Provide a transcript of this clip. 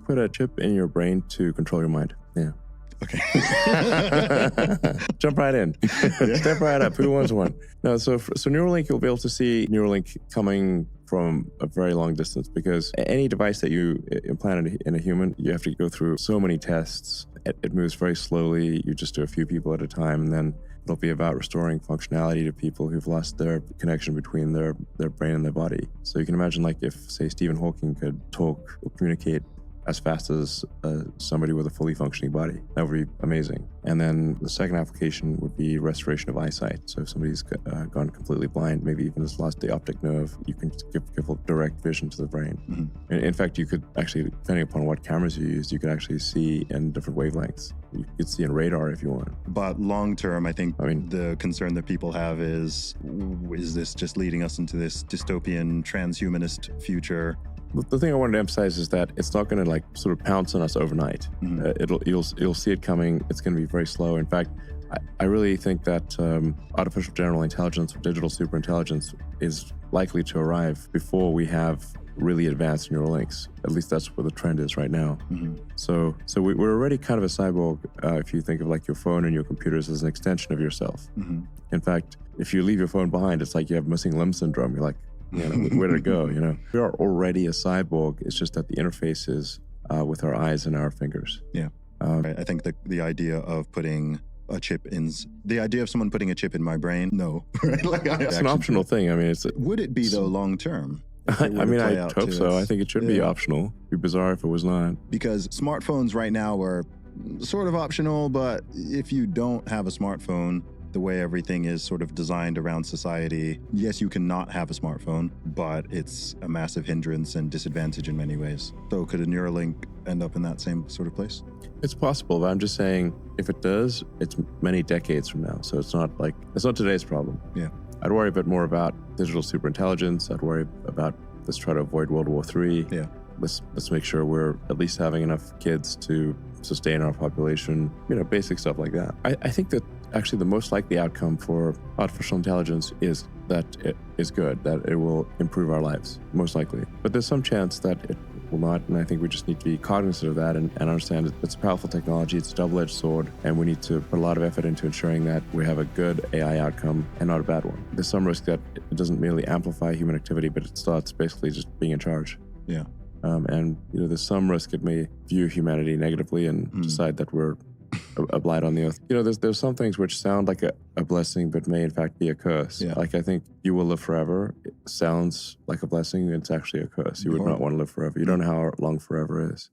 put a chip in your brain to control your mind. Yeah. Okay. Jump right in. Step right up. Who wants one? No, so Neuralink, you'll be able to see Neuralink coming from a very long distance, because any device that you implant in a human, you have to go through so many tests. It moves very slowly. You just do a few people at a time, and then it'll be about restoring functionality to people who've lost their connection between their brain and their body. So you can imagine, like, if, say, Stephen Hawking could talk or communicate as fast as somebody with a fully functioning body. That would be amazing. And then the second application would be restoration of eyesight. So if somebody's gone completely blind, maybe even has lost the optic nerve, you can give direct vision to the brain. Mm-hmm. In fact, you could actually, depending upon what cameras you use, you could actually see in different wavelengths. You could see in radar if you want. But long term, I think the concern that people have is this just leading us into this dystopian transhumanist future? The thing I wanted to emphasize is that it's not going to, like, sort of pounce on us overnight. Mm-hmm. You'll see it coming. It's going to be very slow. In fact, I really think that artificial general intelligence or digital superintelligence is likely to arrive before we have really advanced neural links. At least that's where the trend is right now. Mm-hmm. So we're already kind of a cyborg if you think of, like, your phone and your computers as an extension of yourself. Mm-hmm. In fact, if you leave your phone behind, it's like you have missing limb syndrome. You're like, where did it go? We are already a cyborg. It's just that the interface is with our eyes and our fingers. Yeah. I think the idea of putting a chip in, the idea of someone putting a chip in my brain, no. It's an optional thing. I mean, would it be, though, long term? I hope so. I think it should be optional. It'd be bizarre if it was not. Because smartphones right now are sort of optional, but if you don't have a smartphone, the way everything is sort of designed around society, yes, you can not have a smartphone, but it's a massive hindrance and disadvantage in many ways. So could a Neuralink end up in that same sort of place? It's possible, but I'm just saying, if it does, it's many decades from now. So it's not today's problem. Yeah. I'd worry a bit more about digital superintelligence. I'd worry about, let's try to avoid World War III. Yeah. Let's make sure we're at least having enough kids to sustain our population, basic stuff like that. I think that actually the most likely outcome for artificial intelligence is that it is good, that it will improve our lives, most likely. But there's some chance that it will not, and I think we just need to be cognizant of that and understand it's a powerful technology, it's a double-edged sword, and we need to put a lot of effort into ensuring that we have a good AI outcome and not a bad one. There's some risk that it doesn't merely amplify human activity, but it starts basically just being in charge. Yeah. And there's some risk it may view humanity negatively and decide that we're a blight on the earth. There's some things which sound like a blessing, but may in fact be a curse. Yeah. Like, I think you will live forever. It sounds like a blessing. It's actually a curse. You would not want to live forever. You don't know how long forever is.